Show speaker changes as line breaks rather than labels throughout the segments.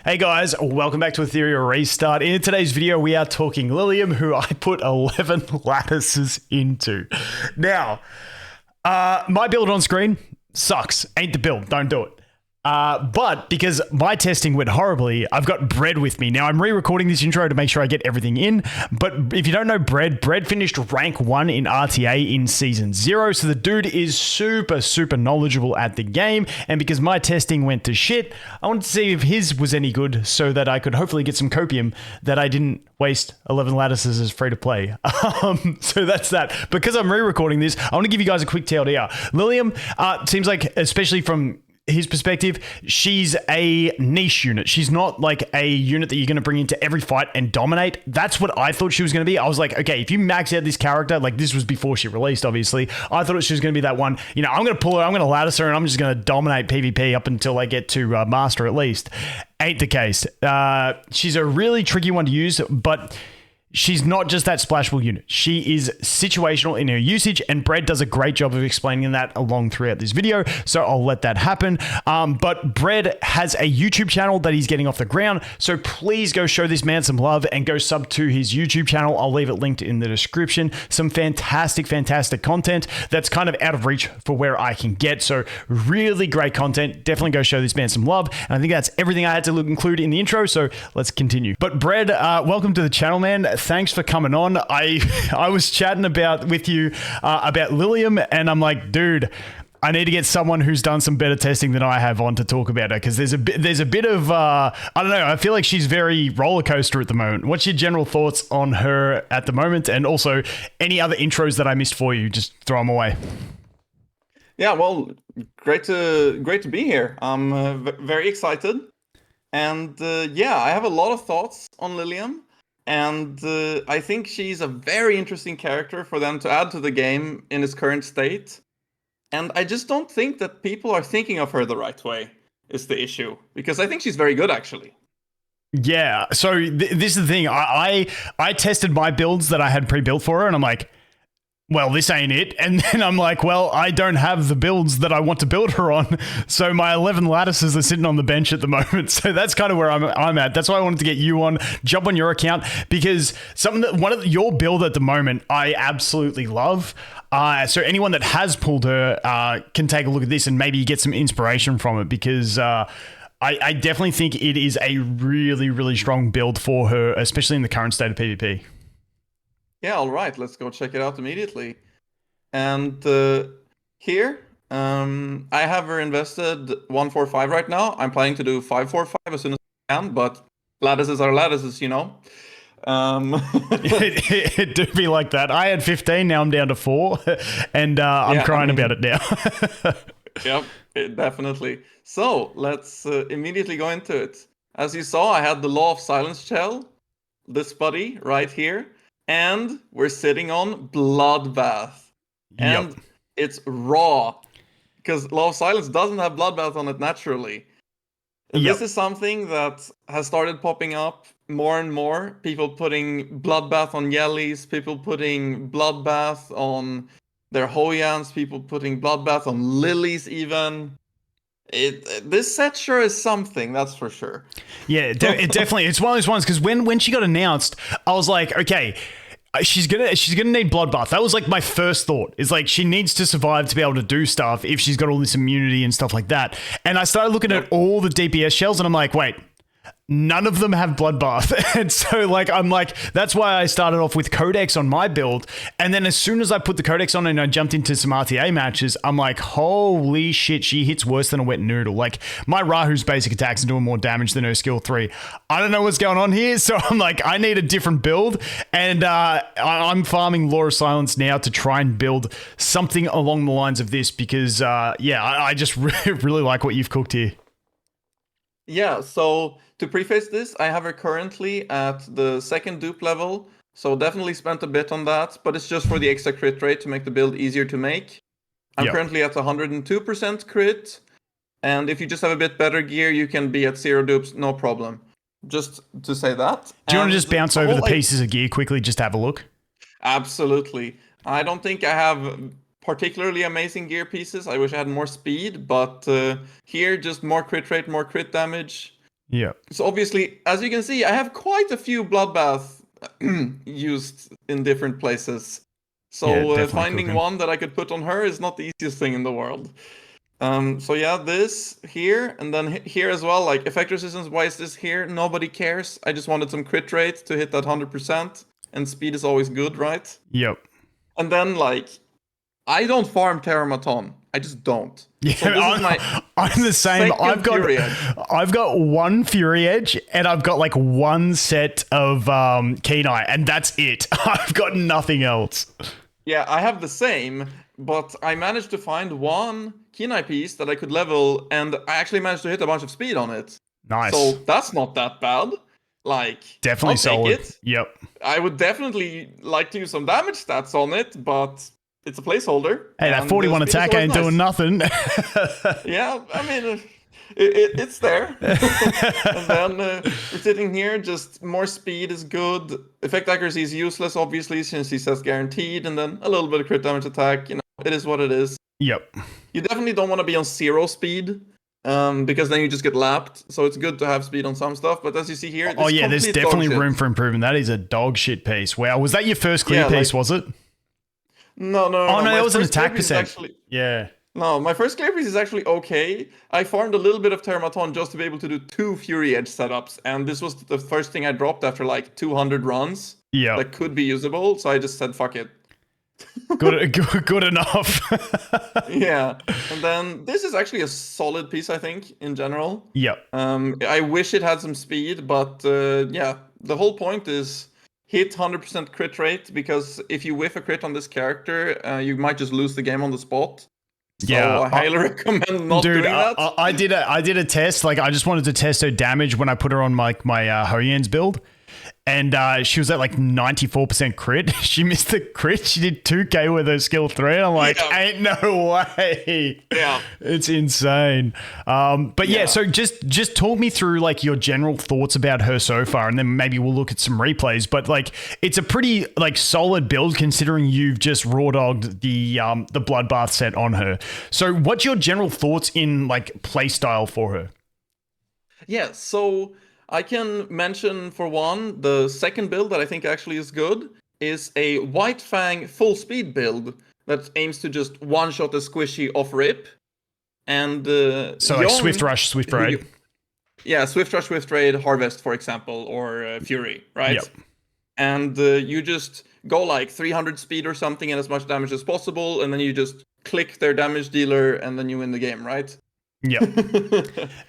Hey guys, welcome back to Etheria Restart. In today's video, we are talking Liliam, who I put 11 lattices into. Now, my build on screen sucks. Ain't the build. Don't do it. But because my testing went horribly, I've got Bread with me. Now, I'm re-recording this intro to make sure I get everything in. But if you don't know Bread finished rank 1 in RTA in Season 0. So the dude is super knowledgeable at the game. And because my testing went to shit, I wanted to see if his was any good so that I could hopefully get some copium that I didn't waste 11 lattices as free to play. So that's that. Because I'm re-recording this, I want to give you guys a quick TLDR. Liliam seems like, especially from his perspective, she's a niche unit. She's not like a unit that you're going to bring into every fight and dominate. That's what I thought she was going to be. I was like, okay, if you max out this character, like this was before she released, obviously, I thought she was going to be that one. You know, I'm going to pull her, I'm going to lattice her, and I'm just going to dominate PvP up until I get to Master at least. Ain't the case. She's a really tricky one to use, but she's not just that splashable unit. She is situational in her usage, and Bread does a great job of explaining that along throughout this video, so I'll let that happen. But Bread has a YouTube channel that he's getting off the ground, so please go show this man some love and go sub to his YouTube channel. I'll leave it linked in the description. Some fantastic content that's kind of out of reach for where I can get, so really great content. Definitely go show this man some love, and I think that's everything I had to include in the intro, so let's continue. But Bread, welcome to the channel, man. Thanks for coming on. I was chatting with you about Liliam, and I'm like, dude, I need to get someone who's done some better testing than I have on to talk about her, because there's a bit of I don't know. I feel like she's very roller coaster at the moment. What's your general thoughts on her at the moment, and also any other intros that I missed for you? Just throw them away.
Yeah, well, great to be here. I'm very excited, and yeah, I have a lot of thoughts on Liliam. And I think she's a very interesting character for them to add to the game in its current state. And I just don't think that people are thinking of her the right way, is the issue. Because I think she's very good, actually.
Yeah, so this is the thing. I tested my builds that I had pre-built for her, and I'm like, well, this ain't it. And then I'm like, well, I don't have the builds that I want to build her on. So my 11 lattices are sitting on the bench at the moment. So that's kind of where I'm at. That's why I wanted to get you on, jump on your account, because your build at the moment, I absolutely love. So anyone that has pulled her can take a look at this and maybe get some inspiration from it, because I definitely think it is a really strong build for her, especially in the current state of PvP.
Yeah, all right, let's go check it out immediately. And here, I have her invested 145 right now. I'm planning to do 545 as soon as I can, but lattices are lattices, you know.
It do be like that. I had 15, now I'm down to 4, and I'm crying about it now.
Yep, definitely. So let's immediately go into it. As you saw, I had the Law of Silence shell, this buddy right here. And we're sitting on Bloodbath. And it's raw. Because Law of Silence doesn't have Bloodbath on it naturally. This is something that has started popping up more and more. People putting Bloodbath on Yellies. People putting Bloodbath on their Hoyans. People putting Bloodbath on Lilies even. This set sure is something, that's for sure.
Yeah, it definitely. It's one of those ones, because when she got announced, I was like, okay, she's gonna need Bloodbath. That was like my first thought. Is like, she needs to survive to be able to do stuff if she's got all this immunity and stuff like that. And I started looking at all the DPS shells, and I'm like, wait, none of them have Bloodbath. And so I'm like, that's why I started off with Codex on my build. And then as soon as I put the Codex on and I jumped into some RTA matches, I'm like, holy shit, she hits worse than a wet noodle. Like, my Rahu's basic attacks are doing more damage than her skill 3. I don't know what's going on here. So I'm like, I need a different build. And I'm farming Law of Silence now to try and build something along the lines of this, because I just really like what you've cooked here.
Yeah, so to preface this, I have her currently at the 2nd dupe level, so definitely spent a bit on that, but it's just for the extra crit rate to make the build easier to make. I'm currently at 102% crit, and if you just have a bit better gear, you can be at 0 dupes, no problem. Just to say that.
Do you want to just bounce over the pieces of gear quickly, just to have a look?
Absolutely. I don't think I have particularly amazing gear pieces. I wish I had more speed, but here just more crit rate, more crit damage.
Yeah.
So obviously, as you can see, I have quite a few bloodbath used in different places.
Yeah,
So
definitely
finding
cooking.
one that I could put on her is not the easiest thing in the world. So yeah, this here, and then here as well, like effect resistance, why is this here? Nobody cares. I just wanted some crit rate to hit that 100%, and speed is always good, right?
Yep.
And then like, I don't farm Terramaton. I just don't.
Yeah,
So this is my
I'm the same.
second Fury Edge.
I've got one Fury Edge and I've got like one set of Kenai, and that's it. I've got nothing else.
Yeah, I have the same, but I managed to find one Kenai piece that I could level, and I actually managed to hit a bunch of speed on it. So
Nice.
that's not that bad. Like,
Definitely
I'll take
solid.
it.
Yep.
I would definitely like to use some damage stats on it, but it's a placeholder.
Hey, that
And
41
speed is
attack
always
ain't
nice.
doing nothing.
Yeah, I mean, it's there. And then we're sitting here, just more speed is good. Effect accuracy is useless, obviously, since he says guaranteed, and then a little bit of crit damage attack. You know, it is what it is.
Yep.
You definitely don't want to be on 0 speed, because then you just get lapped. So it's good to have speed on some stuff. But as you see here,
Oh
this
yeah, there's
complete
definitely
dog shit.
room for improvement. That is a dog shit piece. Wow, was that your first clear
Yeah,
piece?
like-
Was it?
No,
Oh no,
My
that was an
first clear
attack
piece is
percent.
actually
Yeah.
no, my first clear piece is actually okay. I farmed a little bit of Terramaton just to be able to do 2 Fury Edge setups, and this was the first thing I dropped after like 200 runs
Yeah.
that could be usable. So I just said, "Fuck it."
Good enough.
Yeah, and then this is actually a solid piece, I think, in general.
Yep.
I wish it had some speed, but yeah, the whole point is hit 100% crit rate, because if you whiff a crit on this character, you might just lose the game on the spot. So
Yeah.
I highly recommend not
Dude,
doing that.
I did a test. Like, I just wanted to test her damage when I put her on my Hoyans build. And she was at like 94% crit. She missed the crit. She did 2k with her skill 3. And I'm like,
Yeah.
ain't no way.
Yeah.
It's insane. But yeah,
Yeah.
so just talk me through like your general thoughts about her so far, and then maybe we'll look at some replays. But like, it's a pretty like solid build considering you've just raw dogged the bloodbath set on her. So what's your general thoughts in like playstyle for her?
Yeah, so I can mention for one, the second build that I think actually is good is a White Fang full speed build that aims to just one-shot a squishy off rip. And
So like
Yon,
Swift Rush, Swift
who
Raid.
you- yeah, Swift Rush, Swift Raid, Harvest, for example, or Fury, right?
Yep.
And you just go like 300 speed or something and as much damage as possible, and then you just click their damage dealer, and then you win the game, right?
Yep.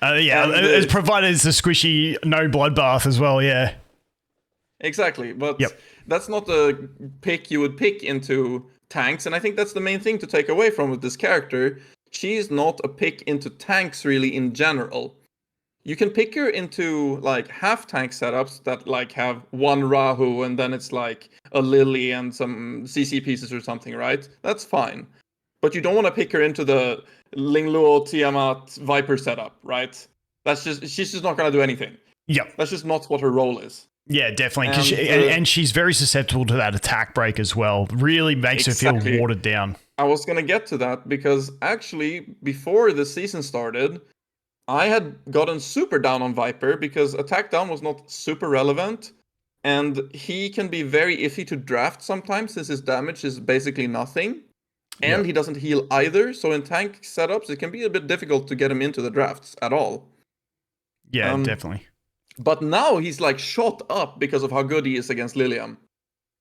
Yeah,
And,
as provided it's a squishy, no bloodbath as well. Yeah.
Exactly, but
Yep.
that's not a pick you would pick into tanks, and I think that's the main thing to take away from with this character. She's not a pick into tanks really in general. You can pick her into like half tank setups that like have one Rahu and then it's like a Lily and some CC pieces or something, right? That's fine. But you don't want to pick her into the Lingluo Tiamat Viper setup, right? She's just not gonna do anything.
Yep.
That's just not what her role is.
Yeah, definitely. Cause
And,
and she's very susceptible to that attack break as well. Really makes her feel
Exactly.
watered down.
I was gonna get to that because actually, before the season started, I had gotten super down on Viper because attack down was not super relevant, and he can be very iffy to draft sometimes since his damage is basically nothing, and
Yep.
he doesn't heal either. So in tank setups, it can be a bit difficult to get him into the drafts at all.
Yeah,
Um,
definitely.
But now he's like shot up because of how good he is against Liliam.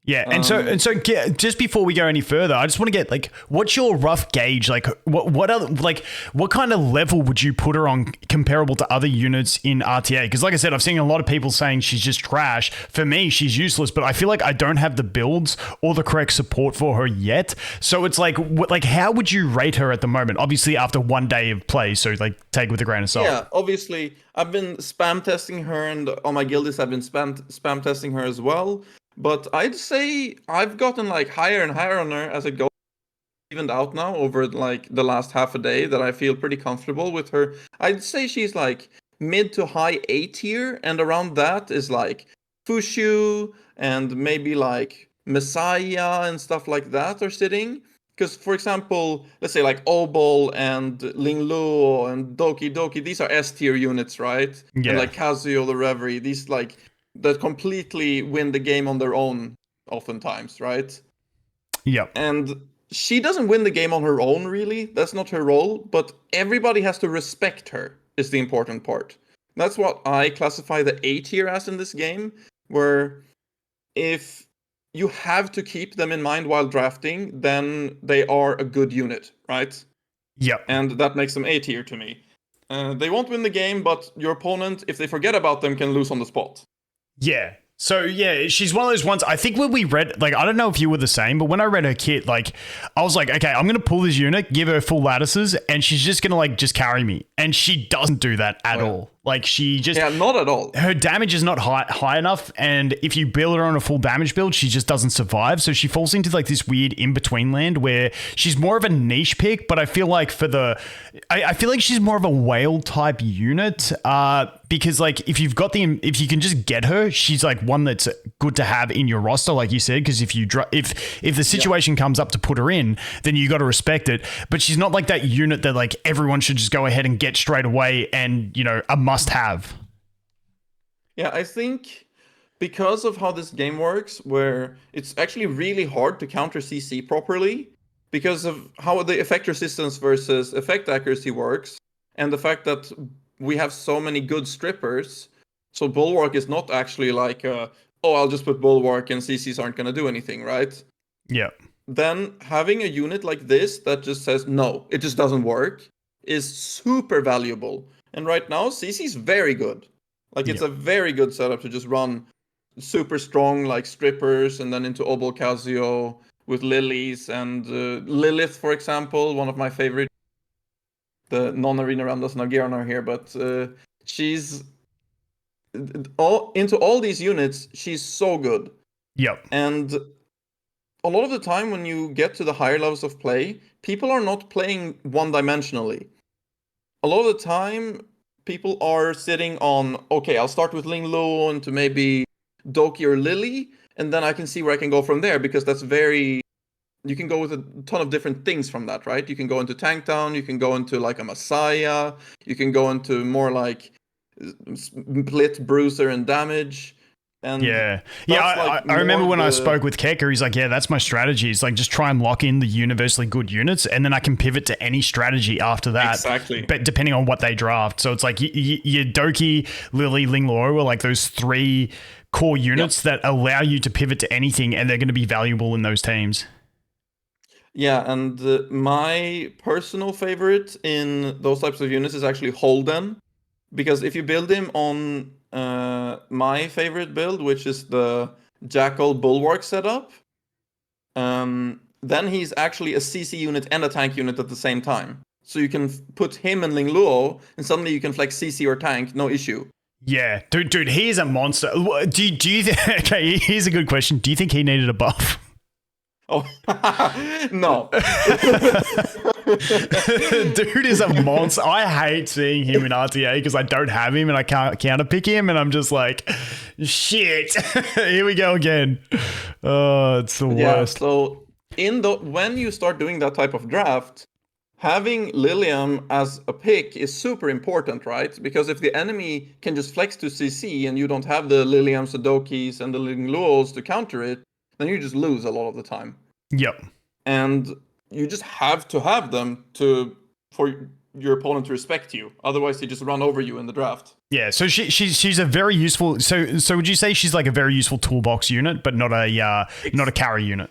Yeah, and so just before we go any further, I just want to get like, what's your rough gauge? Like, what kind of level would you put her on comparable to other units in RTA? Because like I said, I've seen a lot of people saying she's just trash. For me, she's useless, but I feel like I don't have the builds or the correct support for her yet. So it's like, how would you rate her at the moment? Obviously, after one day of play, so like take it with a grain of salt.
Yeah, obviously, I've been spam testing her, and on my guildies, I've been spam testing her as well. But I'd say I've gotten like higher and higher on her as it goes, evened out now over like the last half a day that I feel pretty comfortable with her. I'd say she's like mid to high A tier, and around that is like Fushu and maybe like Messiah and stuff like that are sitting. Because, for example, let's say like Obol and Ling Luo and Doki Doki, these are S tier units, right? And
Yeah.
like Kazuyo the Reverie, these like that completely win the game on their own, oftentimes, right?
Yep.
And she doesn't win the game on her own, really. That's not her role, but everybody has to respect her, is the important part. That's what I classify the A tier as in this game, where if you have to keep them in mind while drafting, then they are a good unit, right?
Yep.
And that makes them A tier to me. They won't win the game, but your opponent, if they forget about them, can lose on the spot.
Yeah. So yeah, she's one of those ones. I think when we read, like, I don't know if you were the same, but when I read her kit, like, I was like, okay, I'm gonna pull this unit, give her full lattices, and she's just gonna like just carry me, and she doesn't do that at all. Like, she just
not at all.
Her damage is not high enough, and if you build her on a full damage build, she just doesn't survive. So she falls into like this weird in between land where she's more of a niche pick, but I feel like I feel like she's more of a whale type unit. Because like if you can just get her, she's like one that's good to have in your roster, like you said. Because if the situation comes up to put her in, then you got to respect it. But she's not like that unit that like everyone should just go ahead and get straight away, and a must have.
Yeah, I think because of how this game works, where it's actually really hard to counter CC properly, because of how the effect resistance versus effect accuracy works, and the fact that we have so many good strippers, so Bulwark is not actually like, I'll just put Bulwark and CCs aren't going to do anything, right?
Yeah.
Then having a unit like this that just says, no, it just doesn't work, is super valuable. And right now, CC's very good. Like, it's a very good setup to just run super strong, like, strippers, and then into Obol Kazuyo with Lilies and Lilith, for example, one of my favorite. The non-arena round doesn't have Gear on her here, but she's into all these units, she's so good.
Yep.
And a lot of the time when you get to the higher levels of play, people are not playing one-dimensionally. A lot of the time, people are sitting on, okay, I'll start with Ling Luo into maybe Doki or Lily, and then I can see where I can go from there, because that's you can go with a ton of different things from that, right? You can go into Tank Town, you can go into like a Messiah, you can go into more like split Bruiser and damage. And
I remember when I spoke with Kecker, he's like, yeah, that's my strategy. It's like just try and lock in the universally good units, and then I can pivot to any strategy after that.
Exactly.
But depending on what they draft. So it's like your Doki, Lily, Ling Luo are like those three core units that allow you to pivot to anything, and they're going to be valuable in those teams.
Yeah, and my personal favorite in those types of units is actually Holden, because if you build him on my favorite build, which is the Jackal Bulwark setup, then he's actually a CC unit and a tank unit at the same time. So you can put him and Ling Luo, and suddenly you can flex CC or tank, no issue.
Yeah, dude, he's a monster. Do you okay, here's a good question. Do you think he needed a buff?
Oh, no.
Dude is a monster. I hate seeing him in RTA because I don't have him and I can't counterpick him, and I'm just like, shit. Here we go again. Oh, it's the worst.
So when you start doing that type of draft, having Liliam as a pick is super important, right? Because if the enemy can just flex to CC and you don't have the Liliam Sadokis and the Ling Luos to counter it, then you just lose a lot of the time.
Yep.
And you just have to have them for your opponent to respect you. Otherwise, they just run over you in the draft.
Yeah, so she's a very useful. So would you say she's like a very useful toolbox unit, but not a carry unit?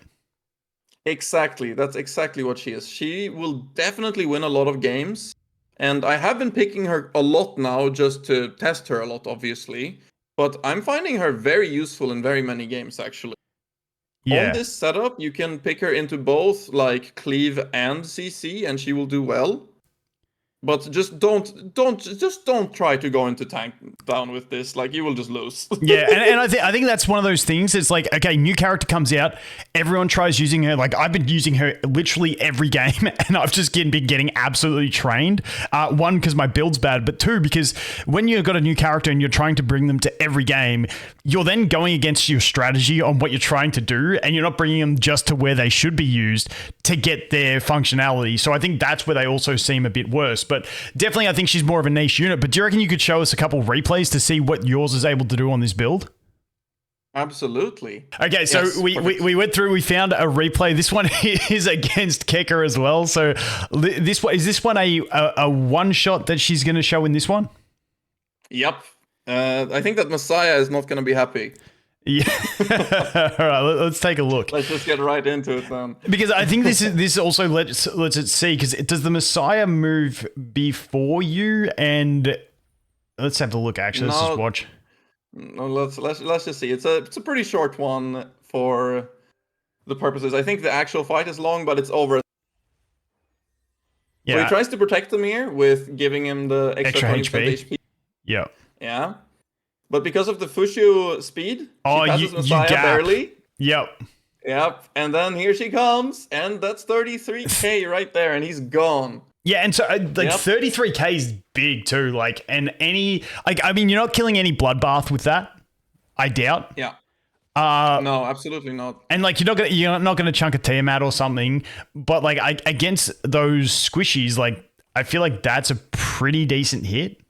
Exactly. That's exactly what she is. She will definitely win a lot of games. And I have been picking her a lot now just to test her a lot, obviously. But I'm finding her very useful in very many games, actually.
Yeah.
On this setup, you can pick her into both like cleave and CC, and she will do well. But just don't try to go into tank down with this. Like, you will just lose.
Yeah, and I think that's one of those things. It's like, okay, new character comes out, everyone tries using her. Like, I've been using her literally every game, and I've just been getting absolutely trained. One, because my build's bad, but two, because when you've got a new character and you're trying to bring them to every game, you're then going against your strategy on what you're trying to do, and you're not bringing them just to where they should be used to get their functionality. So I think that's where they also seem a bit worse. But definitely, I think she's more of a niche unit. But do you reckon you could show us a couple replays to see what yours is able to do on this build?
Absolutely.
Okay, so
Yes,
we went through, we found a replay. This one is against Keka as well. So this one, is this one a one shot that she's going to show in this one?
Yep. I think that Messiah is not going to be happy.
Yeah. All right, let's take a look.
Let's just get right into it then.
Because I think this also lets it see, because does the Messiah move before you? And let's have a look. Actually, let's just watch.
No, let's just see. It's a pretty short one for the purposes. I think the actual fight is long, but it's over.
Yeah.
So he tries to protect him here with giving him the extra 20% HP.
Yeah.
Yeah. But because of the Fushu speed, she passes Messiah barely.
Yep.
Yep. And then here she comes, and that's 33k right there, and he's gone.
Yeah, and so 33k is big too. Like, and I mean, you're not killing any bloodbath with that, I doubt.
Yeah. No, absolutely not.
And like, you're not gonna chunk a Tiamat or something, but like against those squishies, like I feel like that's a pretty decent hit.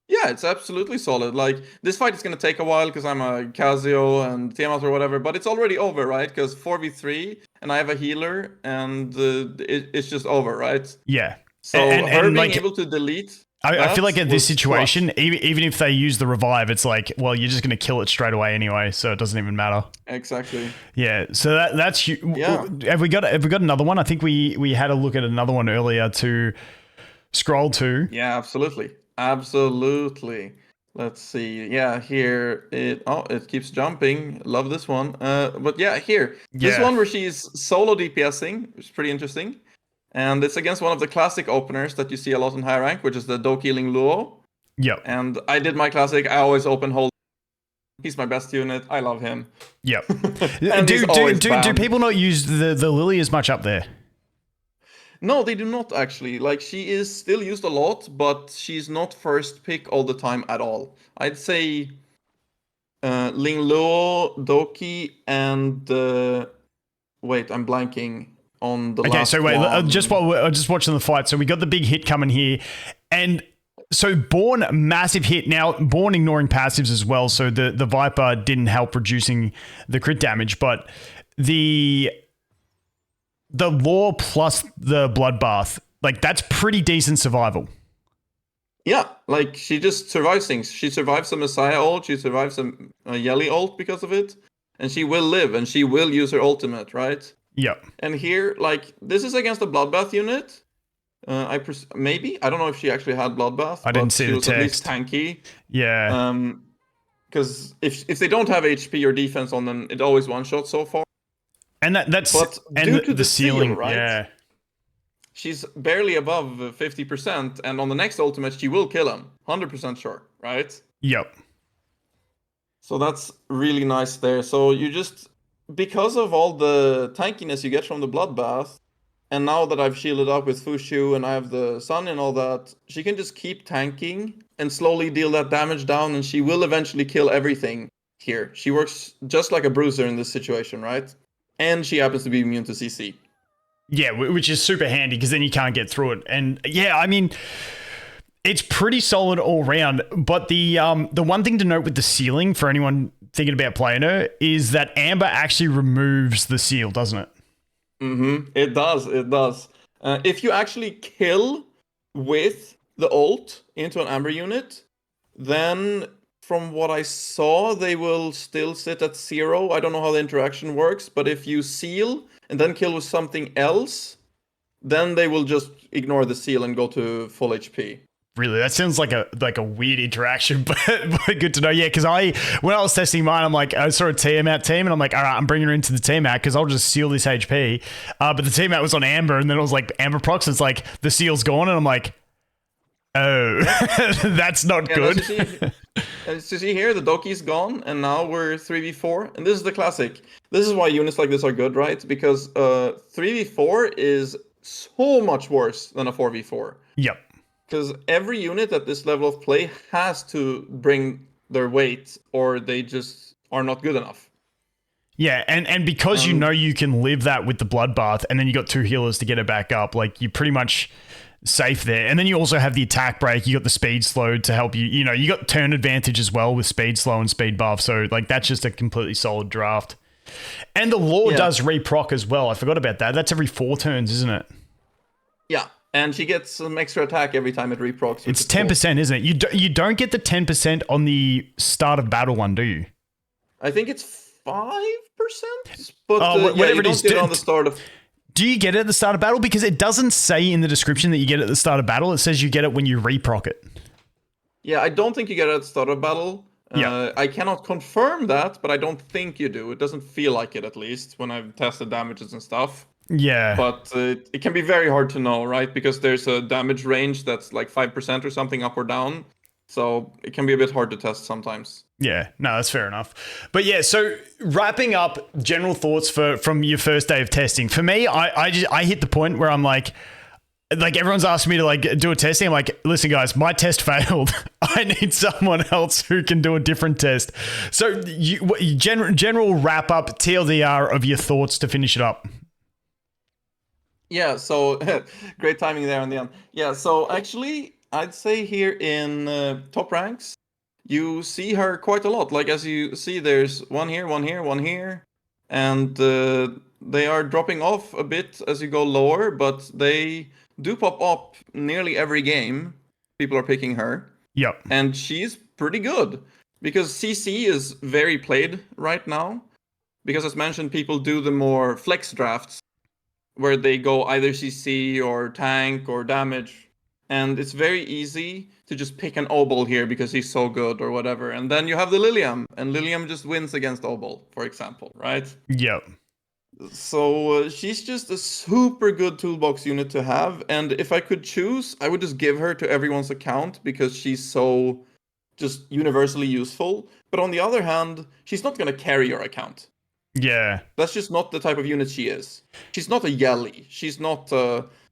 Yeah, it's absolutely solid. Like, this fight is going to take a while because I'm a Casio and Tiamat or whatever, but it's already over, right? Because 4v3 and I have a healer, and it's just over, right?
Yeah.
So her being like, able to delete...
I feel like at this situation, even if they use the revive, it's like, well, you're just going to kill it straight away anyway, so it doesn't even matter.
Exactly.
Yeah, so that's...
Yeah.
Have we got another one? I think we had a look at another one earlier to scroll to.
Yeah, absolutely. Absolutely. Let's see. Yeah, here it keeps jumping. Love this one. But yeah, here. This one where she's solo DPSing, which is pretty interesting. And it's against one of the classic openers that you see a lot in high rank, which is the Dokeeling Luo.
Yep.
And I did my classic. I always open hold. He's my best unit. I love him.
Yep. do people not use the Lily as much up there?
No, they do not actually. Like, she is still used a lot, but she's not first pick all the time at all. I'd say Ling Luo, Doki, and wait, I'm blanking on the last one. Okay, so wait,
just watching the fight. So we got the big hit coming here, and so Born, massive hit. Now, Born ignoring passives as well, so the Viper didn't help reducing the crit damage, but the lore plus the bloodbath, like, that's pretty decent survival.
Yeah, like, she just survives things. She survives a Messiah ult, she survives a Yelly ult because of it, and she will live, and she will use her ultimate, right?
Yep.
And here, like, this is against a bloodbath unit. Maybe, I don't know if she actually had bloodbath.
I didn't see the text.
At least tanky.
Yeah.
Because if they don't have HP or defense on them, it always one shot so far.
And that's
due to the
ceiling,
right?
Yeah.
She's barely above 50%, and on the next ultimate, she will kill him. 100% sure, right?
Yep.
So that's really nice there. So you just, because of all the tankiness you get from the bloodbath, and now that I've shielded up with Fushu and I have the sun and all that, she can just keep tanking and slowly deal that damage down, and she will eventually kill everything here. She works just like a Bruiser in this situation, right? And she happens to be immune to CC.
Yeah, which is super handy because then you can't get through it. And yeah, I mean, it's pretty solid all round. But the one thing to note with the ceiling for anyone thinking about playing her is that Amber actually removes the seal, doesn't it?
Mm-hmm. It does. It does. If you actually kill with the ult into an Amber unit, then from what I saw, they will still sit at 0. I don't know how the interaction works, but if you seal and then kill with something else, then they will just ignore the seal and go to full HP.
Really, that sounds like a weird interaction, but good to know. Yeah, because when I was testing mine, I'm like, I saw a Tiamat team, and I'm like, all right, I'm bringing her into the Tiamat because I'll just seal this HP. But the Tiamat was on Amber, and then it was like Amber procs. It's like the seal's gone, and I'm like, oh, that's not good.
As you see here, the Doki's gone, and now we're 3v4, and this is the classic. This is why units like this are good, right? Because 3v4 is so much worse than a 4v4.
Yep.
Because every unit at this level of play has to bring their weight, or they just are not good enough.
Yeah, and because you know you can live that with the Bloodbath, and then you got 2 healers to get it back up, like you're pretty much safe there. And then you also have the attack break, you got the speed slow to help you. You know, you got turn advantage as well with speed slow and speed buff. So like that's just a completely solid draft. And the lore does reproc as well. I forgot about that. That's every 4 turns, isn't it?
Yeah. And she gets some extra attack every time it reprocs.
It's 10%, cool. Isn't it? You don't get the 10% on the start of battle one, do you?
I think it's 5%. But
whatever
it is. Get it on the start of.
Do you get it at the start of battle? Because it doesn't say in the description that you get it at the start of battle. It says you get it when you reproc it.
Yeah, I don't think you get it at the start of battle. I cannot confirm that, but I don't think you do. It doesn't feel like it, at least, when I've tested damages and stuff.
Yeah.
But it can be very hard to know, right? Because there's a damage range that's like 5% or something up or down. So it can be a bit hard to test sometimes.
Yeah, no, that's fair enough. But yeah, so wrapping up general thoughts from your first day of testing. For me, I hit the point where I'm like everyone's asking me to like do a testing. I'm like, listen guys, my test failed. I need someone else who can do a different test. So general wrap up, TLDR of your thoughts to finish it up.
Yeah, so great timing there on the end. Yeah, so actually, I'd say here in top ranks, you see her quite a lot. Like as you see, there's one here, one here, one here, and they are dropping off a bit as you go lower, but they do pop up nearly every game. People are picking her.
Yep.
And she's pretty good because CC is very played right now. Because as mentioned, people do the more flex drafts where they go either CC or tank or damage. And it's very easy to just pick an Obol here because he's so good or whatever. And then you have the Liliam, and Liliam just wins against Obol, for example, right?
Yep.
So she's just a super good toolbox unit to have. And if I could choose, I would just give her to everyone's account because she's so just universally useful. But on the other hand, she's not going to carry your account.
Yeah.
That's just not the type of unit she is. She's not a Yelly. She's not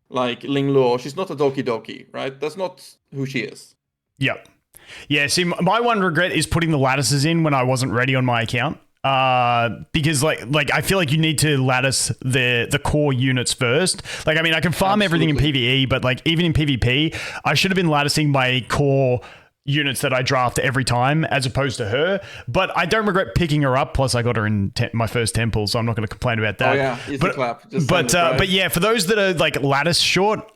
like Ling Luo. She's not a Doki Doki, right? That's not who she is.
Yep. Yeah, see, my one regret is putting the lattices in when I wasn't ready on my account. Because like I feel like you need to lattice the core units first. Like, I mean, I can farm everything in PvE, but like even in PvP, I should have been latticing my core units that I draft every time as opposed to her. But I don't regret picking her up. Plus I got her in my first temple, so I'm not going to complain about that.
Oh yeah, easy clap.
But yeah, for those that are like lattice short,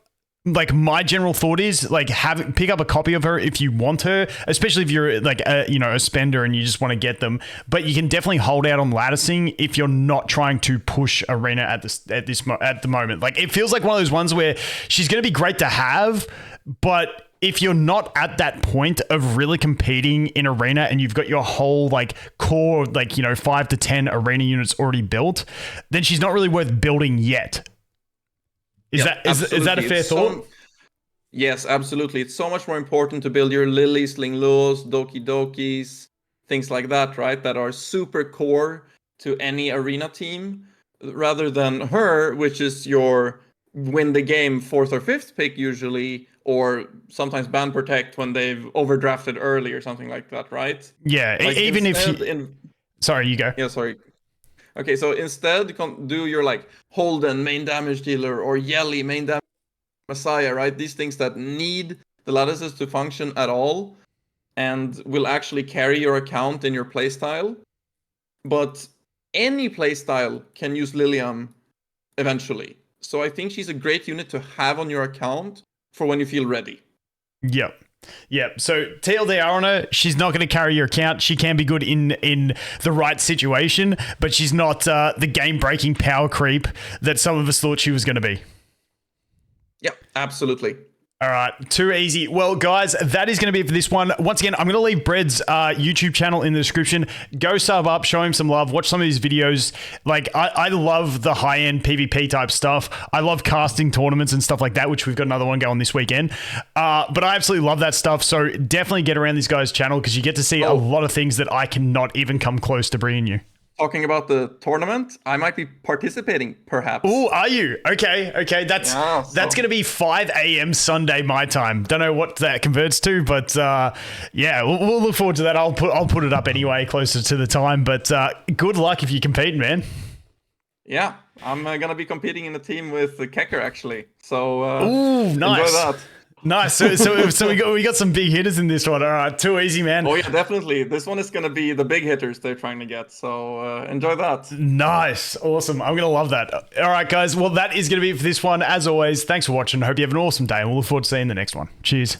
like my general thought is like pick up a copy of her if you want her, especially if you're like a spender and you just want to get them. But you can definitely hold out on latticing if you're not trying to push arena at the moment. Like it feels like one of those ones where she's going to be great to have, but if you're not at that point of really competing in arena and you've got your whole like core 5 to 10 arena units already built, then she's not really worth building yet. Is that a fair thought?
Yes, absolutely. It's so much more important to build your Lilies, Ling Luos, Doki Dokis, things like that, right? That are super core to any arena team, rather than her, which is your win the game 4th or 5th pick usually, or sometimes ban protect when they've overdrafted early or something like that, right?
Yeah, like even if you... Sorry, you go.
Yeah, sorry. Okay, so instead do your like Holden main damage dealer or Yelly main damage Messiah, right? These things that need the lattices to function at all and will actually carry your account in your playstyle. But any playstyle can use Liliam eventually. So I think she's a great unit to have on your account for when you feel ready.
Yep. Yep. So TLDR on her, she's not going to carry your account. She can be good in the right situation, but she's not the game-breaking power creep that some of us thought she was going to be.
Yeah, absolutely.
All right, too easy. Well, guys, that is going to be it for this one. Once again, I'm going to leave Bread's YouTube channel in the description. Go sub up, show him some love, watch some of these videos. Like, I love the high-end PvP type stuff. I love casting tournaments and stuff like that, which we've got another one going this weekend. But I absolutely love that stuff, so definitely get around this guy's channel because you get to see a lot of things that I cannot even come close to bringing you.
Talking about the tournament, I might be participating, perhaps.
Oh, are you? Okay. That's going to be 5 a.m. Sunday my time. Don't know what that converts to, but yeah, we'll look forward to that. I'll put it up anyway, closer to the time. But good luck if you compete, man.
Yeah, I'm gonna be competing in a team with Kecker actually. So
ooh, nice.
Enjoy that.
Nice. So we got some big hitters in this one. All right, too easy, man.
Oh yeah, definitely. This one is gonna be the big hitters they're trying to get. So enjoy that.
Nice, awesome. I'm gonna love that. All right, guys. Well, that is gonna be it for this one. As always, thanks for watching. Hope you have an awesome day, and we'll look forward to seeing the next one. Cheers.